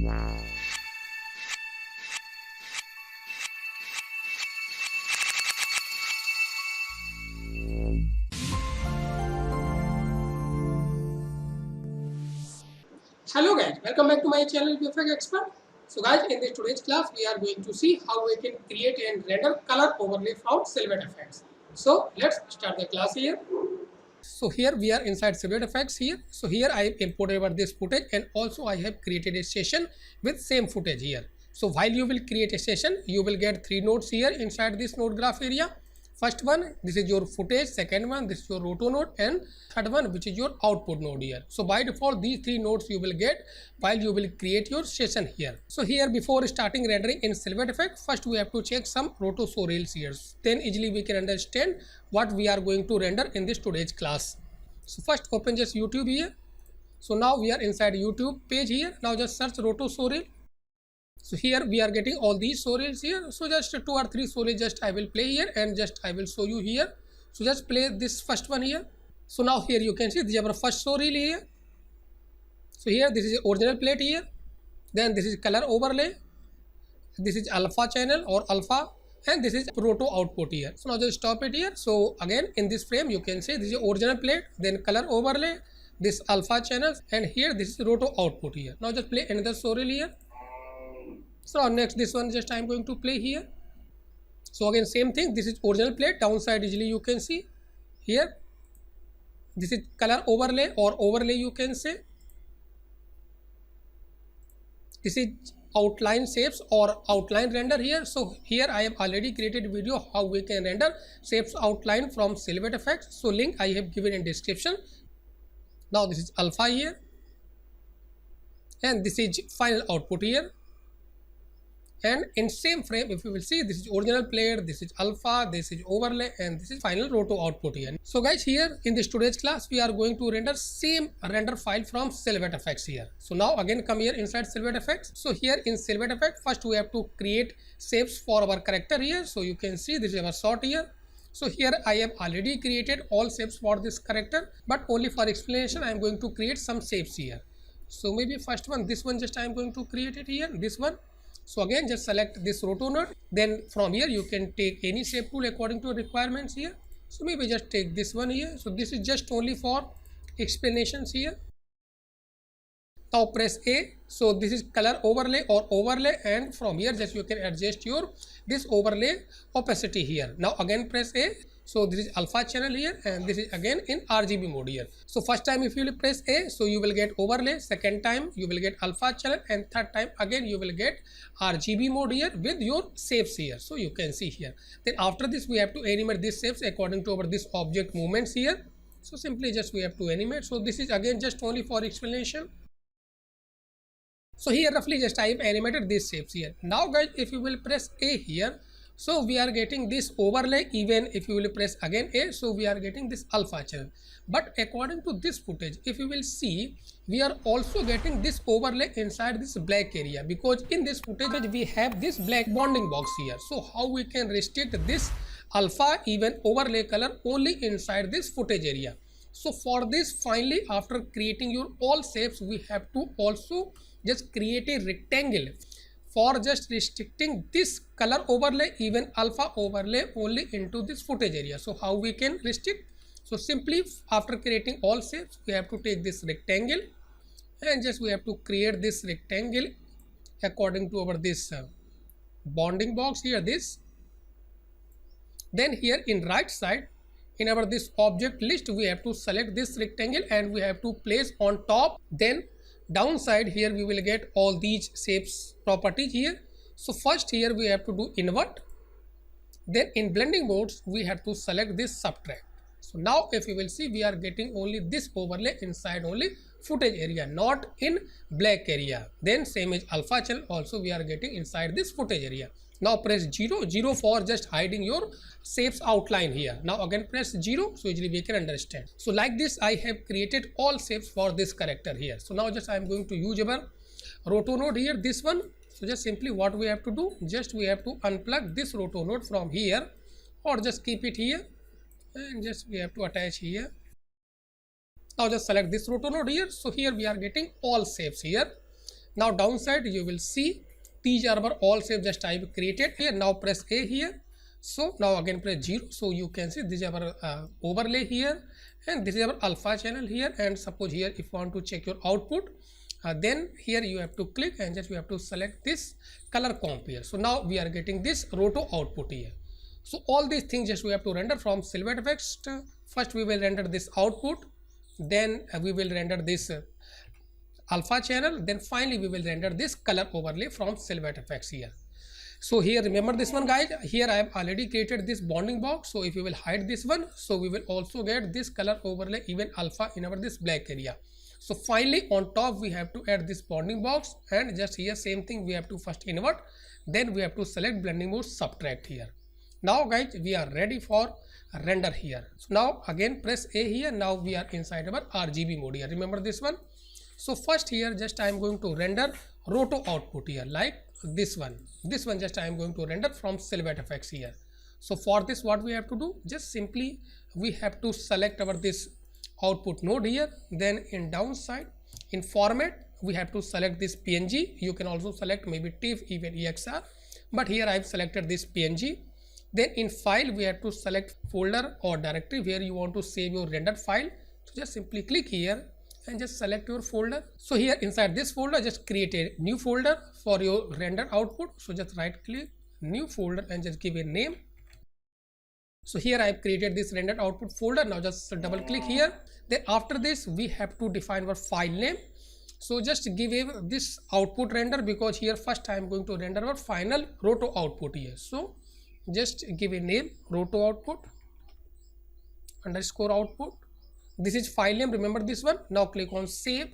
Hello guys, welcome back to my channel vfxexpert. So guys, in this today's class we are going to see how we can create and render color overlay from silhouettefx. So let's start the class here. So here we are inside silhouettefx here. So here I have imported this footage and also I have created a session with same footage here. So while you will create a session, you will get 3 nodes here inside this node graph area. First one, this is your footage. Second one, this is your roto node, and third one, which is your output node here. So by default, these 3 nodes you will get while you will create your session here. So here, before starting rendering in silhouettefx, first we have to check some roto showreels here. Then easily we can understand what we are going to render in this today's class. So first open just YouTube here. So now we are inside YouTube page here. Now just search roto showreel. So here we are getting all these showreels here. So just 2 or 3 showreels just I will play here and just I will show you here. So just play this first one here. So now here you can see this is our first showreel here. So here this is original plate here. Then this is color overlay. This is alpha channel or alpha, and this is roto output here. So now just stop it here. So again in this frame you can see this is original plate, then color overlay, this alpha channel, and here this is roto output here. Now just play another showreel here. So next this one just I am going to play here. So again same thing, this is original plate, downside easily you can see here. This is color overlay or overlay you can say. This is outline shapes or outline render here. So here I have already created video how we can render shapes outline from silhouettefx. So link I have given in description. Now this is alpha here, and this is final output here. And in same frame if you will see, this is original plate, this is alpha, this is overlay, and this is final roto output here. So guys, here in this today's class we are going to render same render file from silhouettefx here. So now again come here inside silhouettefx. So here in silhouettefx first we have to create shapes for our character here. So you can see this is our shot here. So here I have already created all shapes for this character, but only for explanation I am going to create some shapes here. So maybe first one, this one just I am going to create it here, this one. So again just select this roto node, then from here you can take any shape tool according to requirements here. So maybe just take this one here. So this is just only for explanations here. Now press A. So this is color overlay or overlay, and from here just you can adjust your this overlay opacity here. Now again press A. So this is alpha channel here, and this is again in RGB mode here. So first time if you will press A, so you will get overlay, second time you will get alpha channel, and third time again you will get RGB mode here with your shapes here. So you can see here. Then after this we have to animate these shapes according to our this object movements here. So simply just we have to animate. So this is again just only for explanation. So here roughly just I have animated these shapes here. Now guys, if you will press A here, so we are getting this overlay. Even if you will press again A, so we are getting this alpha channel. But according to this footage, if you will see, we are also getting this overlay inside this black area, because in this footage we have this black bonding box here. So how we can restrict this alpha even overlay color only inside this footage area? So for this, finally after creating your all shapes, we have to also just create a rectangle for just restricting this color overlay, even alpha overlay only into this footage area. So how we can restrict? So simply after creating all shapes, we have to take this rectangle and just we have to create this rectangle according to our this bonding box here, this. Then here in right side in our this object list, we have to select this rectangle and we have to place on top. Then downside here we will get all these shapes properties here. So first here we have to do invert, then in blending modes we have to select this subtract. So now if you will see, we are getting only this overlay inside only footage area, not in black area. Then same as alpha channel also we are getting inside this footage area. Now press 0 for just hiding your shapes outline here. Now again press 0, so easily we can understand. So like this I have created all shapes for this character here. So now just I am going to use our roto node here, this one. So just simply what we have to do, just we have to unplug this roto node from here, or just keep it here and just we have to attach here. Now just select this roto node here. So here we are getting all shapes here. Now downside you will see these are our all shape just I have created here. Now press A here. So now again press 0. So you can see this is our overlay here, and this is our alpha channel here. And suppose here if you want to check your output, then here you have to click and just you have to select this color comp here. So now we are getting this Roto output here. So all these things just we have to render from silhouettefx. First we will render this output, then we will render this alpha channel, then finally we will render this color overlay from silhouettefx here. So here remember this one guys, here I have already created this bounding box. So if you will hide this one, so we will also get this color overlay even alpha in our this black area. So finally on top we have to add this bounding box, and just here same thing we have to first invert, then we have to select blending mode subtract here. Now guys we are ready for render here. So now again press A here. Now we are inside our RGB mode here. Remember this one. So first here just I am going to render Roto output here, like this one. This one just I am going to render from silhouettefx here. So for this what we have to do, just simply we have to select our this output node here. Then in downside in format we have to select this PNG. You can also select maybe TIFF, even EXR, but here I have selected this PNG. Then in file we have to select folder or directory where you want to save your rendered file. So just simply click here and just select your folder. So here inside this folder just create a new folder for your rendered output. So just right click new folder and just give a name. So here I have created this rendered output folder. Now just double click here. Then after this we have to define our file name. So just give a this output render, because here first I am going to render our final Roto output here. So just give a name Roto output underscore output. This is file name, remember this one. Now click on save.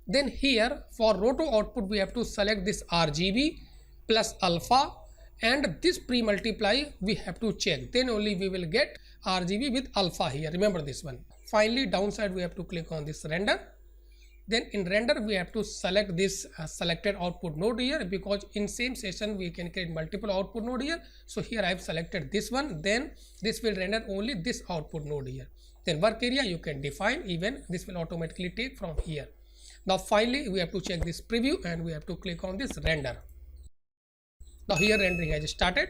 Then here for Roto output we have to select this RGB plus alpha, and this pre-multiply we have to check, then only we will get RGB with alpha here. Remember this one. Finally downside we have to click on this render. Then in render we have to select this selected output node here, because in same session we can create multiple output node here. So here I have selected this one, then this will render only this output node here. Then work area you can define, even this will automatically take from here. Now finally we have to check this preview and we have to click on this render. Now here rendering has started.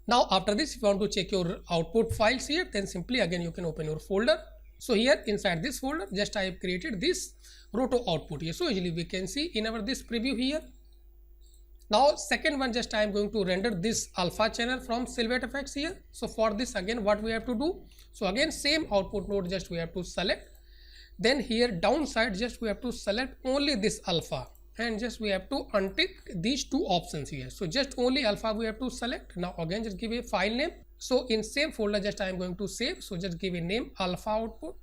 Now after this if you want to check your output files here, then simply again you can open your folder. So here inside this folder just I have created this Roto output here. So usually we can see in our this preview here. Now second one just I am going to render this alpha channel from silhouettefx here. So for this again what we have to do, so again same output node just we have to select. Then here downside just we have to select only this alpha, and just we have to untick these two options here. So just only alpha we have to select. Now again just give a file name. So in same folder just I am going to save. So just give a name alpha output.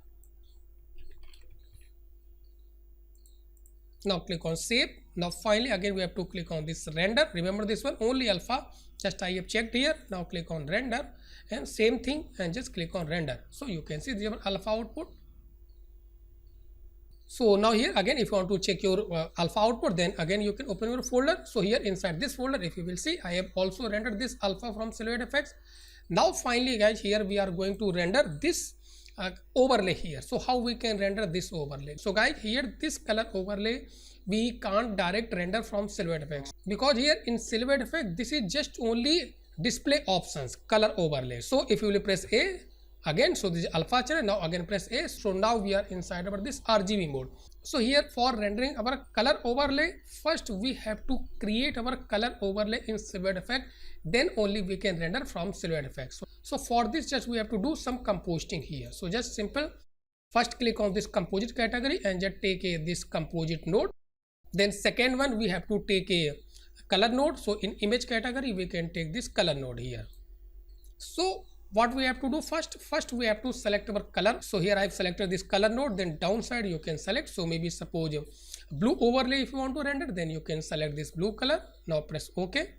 Now click on save. Now finally again we have to click on this render. Remember this one, only alpha just I have checked here. Now click on render and same thing and just click on render. So you can see the alpha output. So now here again if you want to check your alpha output, then again you can open your folder. So here inside this folder if you will see I have also rendered this alpha from silhouettefx. Now finally guys here we are going to render this overlay here. So how we can render this overlay? So guys here this color overlay we can't direct render from silhouettefx, because here in silhouettefx this is just only display options color overlay. So if you will press A again, so this is alpha channel. Now again press A. So now we are inside our this RGB mode. So here for rendering our color overlay, first we have to create our color overlay in silhouettefx, then only we can render from silhouettefx. So for this just we have to do some compositing here. So just simple, first click on this composite category and just take this composite node. Then second one we have to take a color node. So in image category we can take this color node here. So what we have to do first we have to select our color. So here I have selected this color node. Then downside you can select, so maybe suppose blue overlay if you want to render, then you can select this blue color. Now press OK.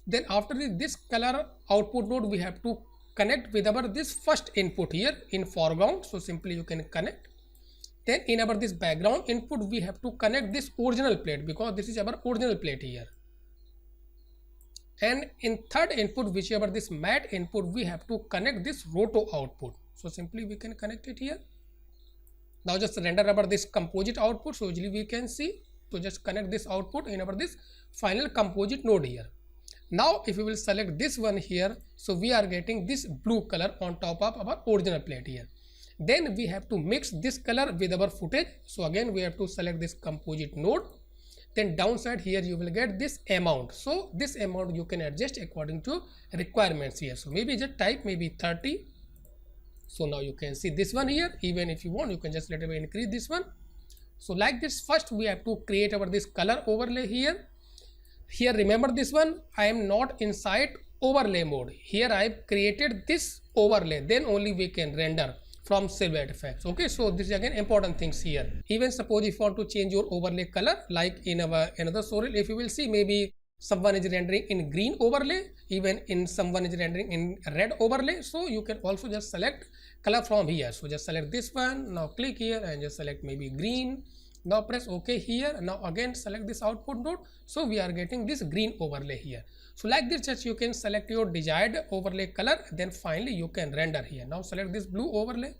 Then after this color output node we have to connect with our this first input here in foreground. So simply you can connect. Then in our this background input we have to connect this original plate, because this is our original plate here. And in third input, whichever this matte input, we have to connect this Roto output. So simply we can connect it here. Now just render over this composite output. So usually we can see to just connect this output in over this final composite node here. Now if we will select this one here, so we are getting this blue color on top of our original plate here. Then we have to mix this color with our footage. So again we have to select this composite node. Then downside here you will get this amount. So this amount you can adjust according to requirements here. So maybe just type maybe 30. So now you can see this one here. Even if you want, you can just let me increase this one. So like this, first we have to create our this color overlay here. Here remember this one, I am not inside overlay mode. Here I have created this overlay, then only we can render from silhouettefx. Okay, so this is again important things here. Even suppose if you want to change your overlay color, like in our another showreel, if you will see, maybe someone is rendering in green overlay, even in someone is rendering in red overlay. So you can also just select color from here. So just select this one, now click here and just select maybe green. Now press OK here. Now again select this output node. So we are getting this green overlay here. So like this, just you can select your desired overlay color, then finally you can render here. Now select this blue overlay.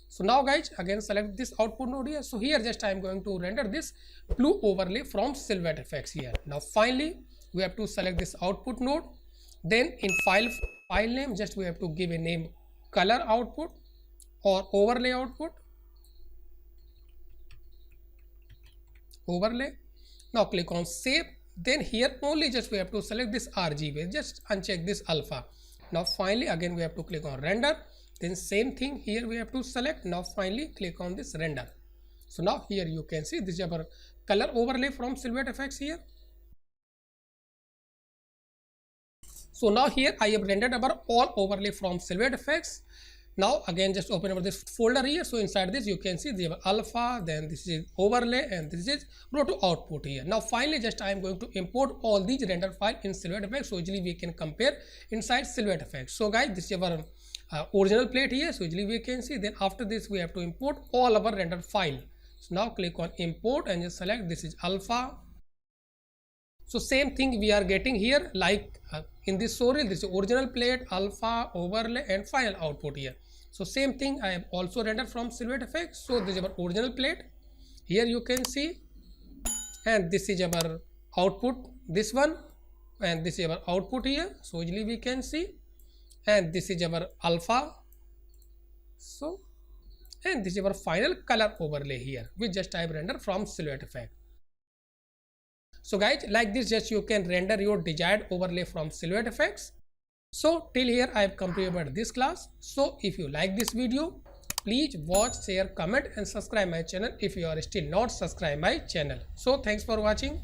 So now guys, again select this output node here. So here just I am going to render this blue overlay from silhouettefx here. Now finally we have to select this output node. Then in file name, just we have to give a name color output or overlay output. Overlay. Now click on save. Then here only just we have to select this RGBA. Just uncheck this alpha. Now finally again we have to click on render. Then same thing here we have to select. Now finally click on this render. So now here you can see this is our color overlay from silhouettefx here. So now here I have rendered our all overlay from silhouettefx. Now again just open over this folder here. So inside this you can see the alpha, then this is overlay, and this is Roto output here. Now finally just I am going to import all these render file in silhouettefx. So usually we can compare inside silhouettefx. So guys, this is our original plate here. So usually we can see, then after this we have to import all our render file. So now click on import and just select this is alpha. So same thing we are getting here, like in this showreel, this is original plate, alpha, overlay, and final output here. So same thing I have also rendered from silhouettefx. So this is our original plate. Here you can see, and this is our output, this one, and this is our output here. So usually we can see, and this is our alpha. So, and this is our final color overlay here, which just I have rendered from silhouettefx. So guys, like this, just you can render your desired overlay from silhouettefx. So till here I have completed this class. So if you like this video, please watch, share, comment and subscribe my channel if you are still not subscribed my channel. So thanks for watching.